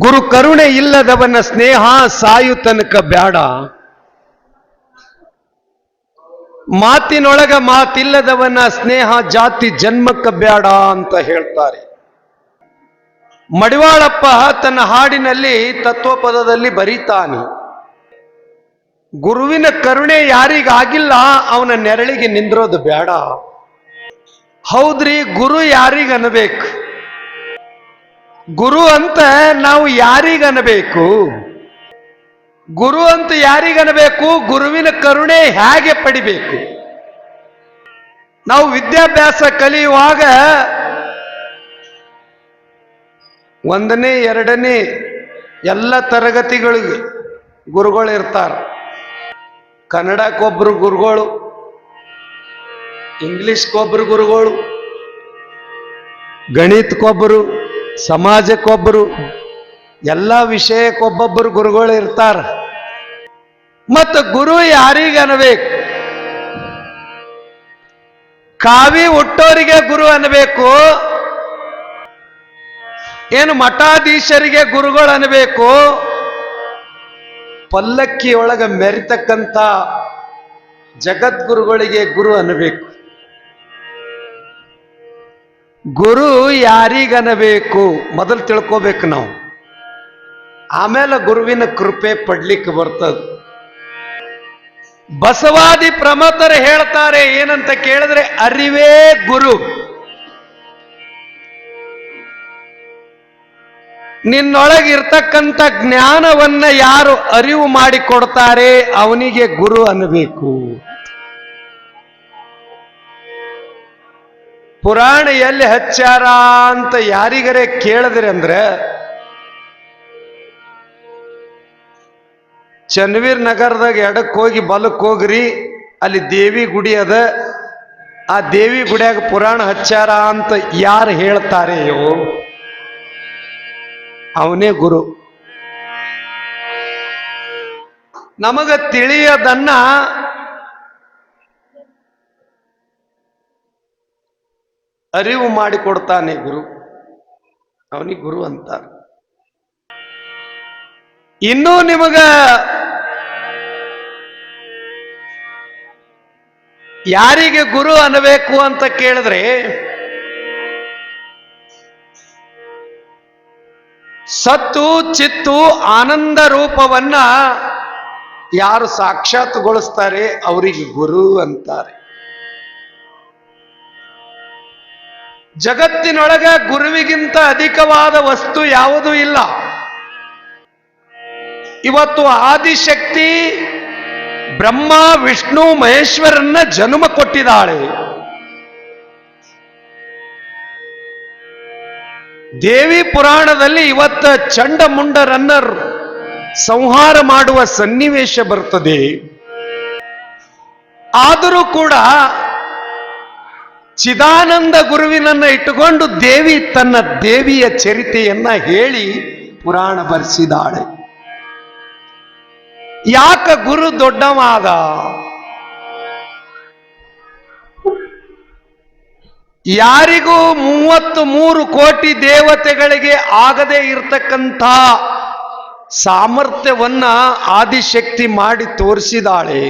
ಗುರು ಕರುಣೆ ಇಲ್ಲದವನ ಸ್ನೇಹ ಸಾಯು ತನಕ ಬ್ಯಾಡ, ಮಾತಿನೊಳಗ ಮಾತಿಲ್ಲದವನ ಸ್ನೇಹ ಜಾತಿ ಜನ್ಮಕ್ಕ ಬ್ಯಾಡ ಅಂತ ಹೇಳ್ತಾರೆ. ಮಡಿವಾಳಪ್ಪ ತನ್ನ ಹಾಡಿನಲ್ಲಿ ತತ್ವಪದದಲ್ಲಿ ಬರೀತಾನೆ, ಗುರುವಿನ ಕರುಣೆ ಯಾರಿಗಾಗಿಲ್ಲ ಅವನ ನೆರಳಿಗೆ ನಿಂದ್ರೋದು ಬೇಡ. ಹೌದ್ರಿ, ಗುರು ಯಾರಿಗನಬೇಕು? ಗುರು ಅಂತ ನಾವು ಯಾರಿಗನಬೇಕು? ಗುರು ಅಂತ ಯಾರಿಗನಬೇಕು? ಗುರುವಿನ ಕರುಣೆ ಹೇಗೆ ಪಡಿಬೇಕು? ನಾವು ವಿದ್ಯಾಭ್ಯಾಸ ಕಲಿಯುವಾಗ 1ನೇ 2ನೇ ಎಲ್ಲ ತರಗತಿಗಳಿಗೆ ಗುರುಗಳು ಇರ್ತಾರೆ. ಕನ್ನಡಕ್ಕೊಬ್ಬರು ಗುರುಗಳು, ಇಂಗ್ಲಿಷ್ಗೊಬ್ಬರು ಗುರುಗಳು, ಗಣಿತಕ್ಕೊಬ್ಬರು, ಸಮಾಜಕ್ಕೊಬ್ಬರು, ಎಲ್ಲ ವಿಷಯಕ್ಕೊಬ್ಬೊಬ್ಬರು ಗುರುಗಳು ಇರ್ತಾರೆ. ಮತ್ತು ಗುರು ಯಾರಿಗನಬೇಕು? ಕಾವಿ ಹುಟ್ಟೋರಿಗೆ ಗುರು ಅನ್ನಬೇಕು, ಏನು ಮಠಾಧೀಶರಿಗೆ ಗುರುಗಳು ಅನ್ನಬೇಕು, ಪಲ್ಲಕ್ಕಿಯೊಳಗ ಮೆರಿತಕ್ಕಂಥ ಜಗದ್ಗುರುಗಳಿಗೆ ಗುರು ಅನ್ನಬೇಕು? ಗುರು ಯಾರಿಗನಬೇಕು ಮೊದಲು ತಿಳ್ಕೋಬೇಕು ನಾವು, ಆಮೇಲೆ ಗುರುವಿನ ಕೃಪೆ ಪಡ್ಲಿಕ್ಕೆ ಬರ್ತದೆ. ಬಸವಾದಿ ಪ್ರಮಥರು ಹೇಳ್ತಾರೆ ಏನಂತ ಕೇಳಿದ್ರೆ, ಅರಿವೇ ಗುರು. ನಿನ್ನೊಳಗಿರ್ತಕ್ಕಂಥ ಜ್ಞಾನವನ್ನ ಯಾರು ಅರಿವು ಮಾಡಿಕೊಡ್ತಾರೆ ಅವನಿಗೆ ಗುರು ಅನ್ನಬೇಕು. ಪುರಾಣ ಎಲ್ಲಿ ಹಚ್ಚಾರ ಅಂತ ಯಾರಿಗರೇ ಕೇಳಿದ್ರಿ ಅಂದ್ರೆ, ಚನ್ನವೀರ್ ನಗರದಾಗ ಎಡಕ್ಕೆ ಹೋಗಿ ಬಲಕ್ಕೆ ಹೋಗ್ರಿ, ಅಲ್ಲಿ ದೇವಿ ಗುಡಿ ಅದ. ಆ ದೇವಿ ಗುಡಿಯಾಗ ಪುರಾಣ ಹಚ್ಚಾರ ಅಂತ ಯಾರು ಹೇಳ್ತಾರೆಯೋ ಅವನೇ ಗುರು. ನಮಗ ತಿಳಿಯದನ್ನ ಅರಿವು ಮಾಡಿಕೊಡ್ತಾನೆ ಗುರು, ಅವನಿಗೆ ಗುರು ಅಂತಾರೆ. ಇನ್ನೂ ನಿಮಗ ಯಾರಿಗೆ ಗುರು ಅನ್ನಬೇಕು ಅಂತ ಕೇಳಿದ್ರೆ, ಸತ್ತು ಚಿತ್ತು ಆನಂದ ರೂಪವನ್ನ ಯಾರು ಸಾಕ್ಷಾತ್ಗೊಳಿಸ್ತಾರೆ ಅವರಿಗೆ ಗುರು ಅಂತಾರೆ. ಜಗತ್ತಿನೊಳಗ ಗುರುವಿಗಿಂತ ಅಧಿಕವಾದ ವಸ್ತು ಯಾವುದೂ ಇಲ್ಲ. ಇವತ್ತು ಆದಿಶಕ್ತಿ ಬ್ರಹ್ಮ ವಿಷ್ಣು ಮಹೇಶ್ವರನ್ನ ಜನ್ಮ ಕೊಟ್ಟಿದ್ದಾಳೆ. ದೇವಿ ಪುರಾಣದಲ್ಲಿ ಇವತ್ತ ಚಂಡಮುಂಡರನ್ನ ಸಂಹಾರ ಮಾಡುವ ಸನ್ನಿವೇಶ ಬರ್ತದೆ. ಆದರೂ ಕೂಡ ಚಿದಾನಂದ ಗುರುವಿನನ್ನ ಇಟ್ಟುಕೊಂಡು ದೇವಿ ತನ್ನ ದೇವಿಯ ಚರಿತೆಯನ್ನ ಹೇಳಿ ಪುರಾಣ ಬರೆಸಿದಾಳೆ. ಯಾಕ ಗುರು ದೊಡ್ಡವಾದ? ಯಾರಿಗೂ 33 ಕೋಟಿ ದೇವತೆಗಳಿಗೆ ಆಗದೆ ಇರತಕ್ಕಂಥ ಸಾಮರ್ಥ್ಯವನ್ನ ಆದಿಶಕ್ತಿ ಮಾಡಿ ತೋರಿಸಿದಾಳೆ.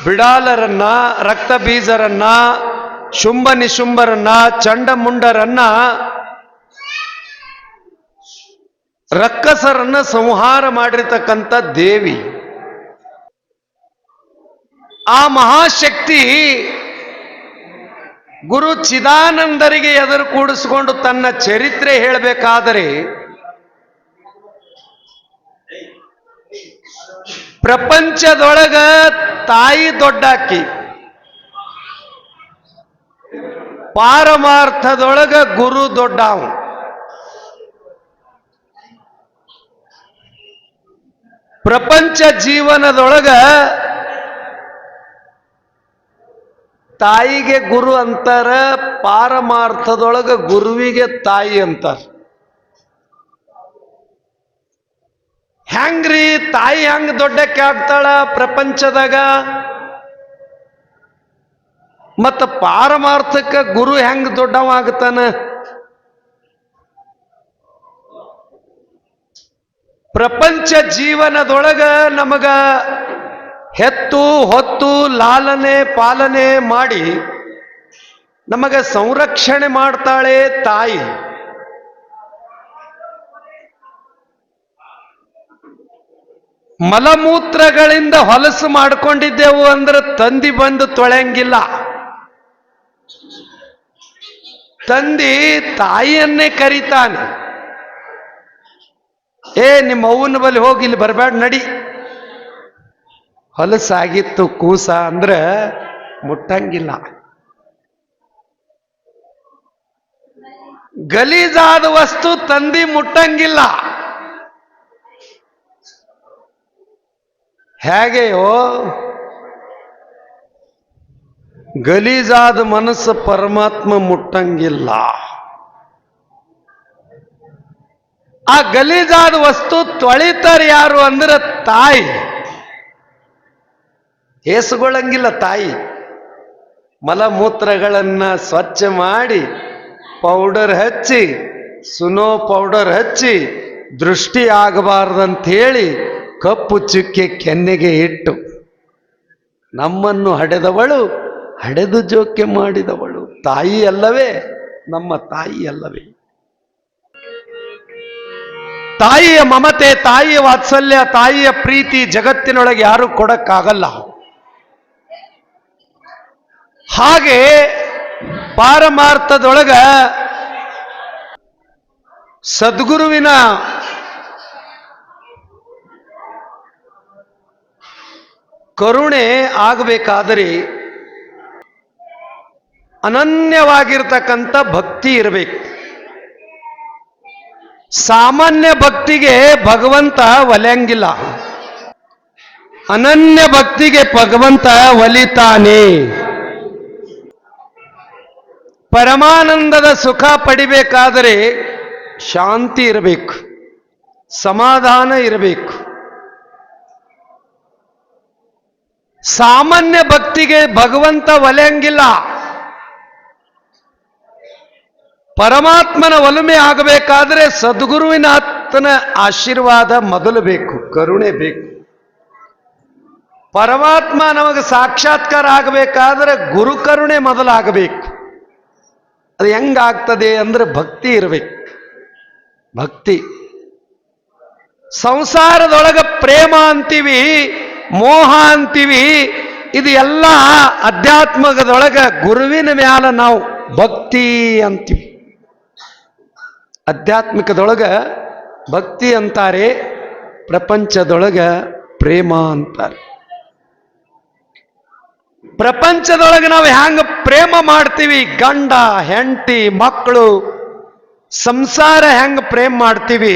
ಬಿಡಾಲರನ್ನ, ರಕ್ತ ಬೀಜರನ್ನ, ಶುಂಭ ನಿಶುಂಭರನ್ನ, ಚಂಡಮುಂಡರನ್ನ, ರಕ್ಕಸರನ್ನ ಸಂಹಾರ ಮಾಡಿರ್ತಕ್ಕಂಥ ದೇವಿ. ಆ ಮಹಾಶಕ್ತಿ ಗುರು ಚಿದಾನಂದರಿಗೆ ಎದುರು ಕೂಡಿಸಿಕೊಂಡು ತನ್ನ ಚರಿತ್ರೆ ಹೇಳಬೇಕಾದರೆ ಪ್ರಪಂಚದೊಳಗ ತಾಯಿ ದೊಡ್ಡಾಕಿ, ಪಾರಮಾರ್ಥದೊಳಗ ಗುರು ದೊಡ್ಡವ. ಪ್ರಪಂಚ ಜೀವನದೊಳಗ ತಾಯಿಗೆ ಗುರು ಅಂತಾರ, ಪಾರಮಾರ್ಥದೊಳಗ ಗುರುವಿಗೆ ತಾಯಿ ಅಂತಾರ. ಹೆಂಗ್ರಿ ತಾಯಿ ಹೆಂಗ್ ದೊಡ್ಡಕ್ಕೆ ಆಗ್ತಾಳ ಪ್ರಪಂಚದಾಗ? ಮತ್ತ ಪಾರಮಾರ್ಥಕ ಗುರು ಹೆಂಗ್ ದೊಡ್ಡವಾಗ್ತಾನ? ಪ್ರಪಂಚ ಜೀವನದೊಳಗ ನಮಗ ಹೆತ್ತು ಹೊತ್ತು ಲಾಲನೆ ಪಾಲನೆ ಮಾಡಿ ನಮಗ ಸಂರಕ್ಷಣೆ ಮಾಡ್ತಾಳೆ ತಾಯಿ. ಮಲಮೂತ್ರಗಳಿಂದ ಹೊಲಸು ಮಾಡ್ಕೊಂಡಿದ್ದೆವು ಅಂದ್ರೆ ತಂದಿ ಬಂದು ತೊಳೆಯಂಗಿಲ್ಲ. ತಂದಿ ತಾಯಿಯನ್ನೇ ಕರೀತಾನೆ, ಏ ನಿಮ್ಮ ಅವ್ವನ ಬಳಿ ಹೋಗಿ ಇಲ್ಲಿ ಬರಬೇಡ ನಡಿ. ಹೊಲಸಾಗಿತ್ತು ಕೂಸ ಅಂದ್ರೆ ಮುಟ್ಟಂಗಿಲ್ಲ. ಗಲೀಜಾದ ವಸ್ತು ತಂದಿ ಮುಟ್ಟಂಗಿಲ್ಲ. ಹೇಗೆಯೋ ಗಲೀಜಾದ ಮನಸ್ಸು ಪರಮಾತ್ಮ ಮುಟ್ಟಂಗಿಲ್ಲ. ಆ ಗಲೀಜಾದ ವಸ್ತು ತೊಳಿತಾರೆ ಯಾರು ಅಂದ್ರೆ ತಾಯಿ. ಹೇಸುಗೊಳ್ಳಂಗಿಲ್ಲ ತಾಯಿ. ಮಲಮೂತ್ರಗಳನ್ನ ಸ್ವಚ್ಛ ಮಾಡಿ ಪೌಡರ್ ಹಚ್ಚಿ ಸುನೋ ಪೌಡರ್ ಹಚ್ಚಿ ದೃಷ್ಟಿ ಆಗಬಾರ್ದಂತ ಹೇಳಿ ಕಪ್ಪು ಚುಕ್ಕೆ ಕೆನ್ನೆಗೆ ಇಟ್ಟು ನಮ್ಮನ್ನು ಹಡೆದವಳು ಹಡೆದು ಜೋಕೆ ಮಾಡಿದವಳು ತಾಯಿ ಅಲ್ಲವೇ? ನಮ್ಮ ತಾಯಿ ಅಲ್ಲವೇ? ತಾಯಿಯ ಮಮತೆ, ತಾಯಿಯ ವಾತ್ಸಲ್ಯ, ತಾಯಿಯ ಪ್ರೀತಿ ಜಗತ್ತಿನೊಳಗೆ ಯಾರು ಕೊಡಕ್ಕಾಗಲ್ಲ. ಹಾಗೆ ಪಾರಮಾರ್ಥದೊಳಗ ಸದ್ಗುರುವಿನ ಕರುಣೆ ಆಗಬೇಕಾದರೆ ಅನನ್ಯವಾಗಿರ್ತಕ್ಕಂಥ ಭಕ್ತಿ ಇರಬೇಕು. ಸಾಮಾನ್ಯ ಭಕ್ತಿಗೆ ಭಗವಂತ ಒಲೆಯಂಗಿಲ್ಲ, ಅನನ್ಯ ಭಕ್ತಿಗೆ ಭಗವಂತ ಒಲಿತಾನೆ. ಪರಮಾನಂದದ ಸುಖ ಪಡಿಬೇಕಾದರೆ ಶಾಂತಿ ಇರಬೇಕು, ಸಮಾಧಾನ ಇರಬೇಕು. ಸಾಮಾನ್ಯ ಭಕ್ತಿಗೆ ಭಗವಂತ ಒಲೆಯಂಗಿಲ್ಲ. ಪರಮಾತ್ಮನ ಒಲುಮೆ ಆಗಬೇಕಾದ್ರೆ ಸದ್ಗುರುವಿನ ಆತನ ಆಶೀರ್ವಾದ ಮೊದಲು ಬೇಕು, ಕರುಣೆ ಬೇಕು. ಪರಮಾತ್ಮ ನಮಗೆ ಸಾಕ್ಷಾತ್ಕಾರ ಆಗಬೇಕಾದ್ರೆ ಗುರು ಕರುಣೆ ಮೊದಲಾಗಬೇಕು. ಅದು ಹೆಂಗಾಗ್ತದೆ ಅಂದ್ರೆ ಭಕ್ತಿ ಇರಬೇಕು. ಭಕ್ತಿ ಸಂಸಾರದೊಳಗ ಪ್ರೇಮ ಅಂತೀವಿ, ಮೋಹ ಅಂತೀವಿ. ಇದು ಎಲ್ಲ ಅಧ್ಯಾತ್ಮದೊಳಗ ಗುರುವಿನ ಮ್ಯಾಲ ನಾವು ಭಕ್ತಿ ಅಂತೀವಿ. ಆಧ್ಯಾತ್ಮಿಕದೊಳಗ ಭಕ್ತಿ ಅಂತಾರೆ, ಪ್ರಪಂಚದೊಳಗ ಪ್ರೇಮ ಅಂತಾರೆ. ಪ್ರಪಂಚದೊಳಗೆ ನಾವು ಹ್ಯಾಂಗ ಪ್ರೇಮ ಮಾಡ್ತೀವಿ, ಗಂಡ ಹೆಂಡತಿ ಮಕ್ಕಳು ಸಂಸಾರ ಹೆಂಗ ಪ್ರೇಮ ಮಾಡ್ತೀವಿ,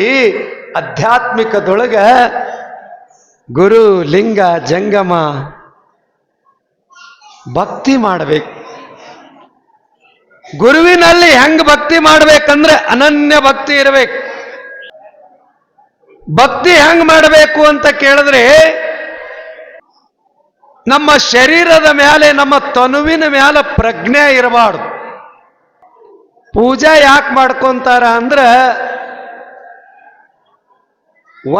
ಆಧ್ಯಾತ್ಮಿಕದೊಳಗ ಗುರು ಲಿಂಗ ಜಂಗಮ ಭಕ್ತಿ ಮಾಡಬೇಕು. ಗುರುವಿನಲ್ಲಿ ಹೆಂಗ್ ಭಕ್ತಿ ಮಾಡ್ಬೇಕಂದ್ರೆ ಅನನ್ಯ ಭಕ್ತಿ ಇರಬೇಕು. ಭಕ್ತಿ ಹೆಂಗ್ ಮಾಡಬೇಕು ಅಂತ ಕೇಳಿದ್ರೆ ನಮ್ಮ ಶರೀರದ ಮೇಲೆ, ನಮ್ಮ ತನುವಿನ ಮೇಲೆ ಪ್ರಜ್ಞೆ ಇರಬಾರ್ದು. ಪೂಜೆ ಯಾಕೆ ಮಾಡ್ಕೊಂತಾರ ಅಂದ್ರೆ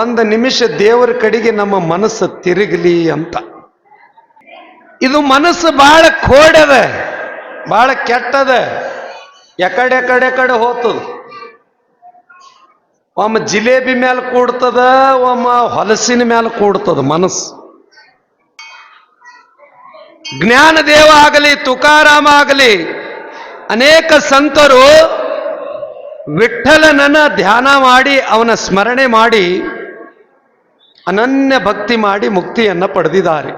ಒಂದು ನಿಮಿಷ ದೇವರ ಕಡೆಗೆ ನಮ್ಮ ಮನಸ್ಸು ತಿರುಗಲಿ ಅಂತ. ಇದು ಮನಸ್ಸು ಬಹಳ ಖೋಡದ, ಬಹಳ ಕೆಟ್ಟದ, ಎಕಡೆ ಹೋಗ್ತದ. ಒಮ್ಮ ಜಿಲೇಬಿ ಮೇಲೆ ಕೂಡ್ತದ, ಒಮ್ಮ ಹೊಲಸಿನ ಮೇಲೆ ಕೂಡ್ತದ ಮನಸ್ಸು. ಜ್ಞಾನದೇವ ಆಗಲಿ, ತುಕಾರಾಮ ಆಗಲಿ, ಅನೇಕ ಸಂತರು ವಿಠ್ಠಲನನ್ನ ಧ್ಯಾನ ಮಾಡಿ ಅವನ ಸ್ಮರಣೆ ಮಾಡಿ ಅನನ್ಯ ಭಕ್ತಿ ಮಾಡಿ ಮುಕ್ತಿಯನ್ನು ಪಡೆದಿದ್ದಾರೆ.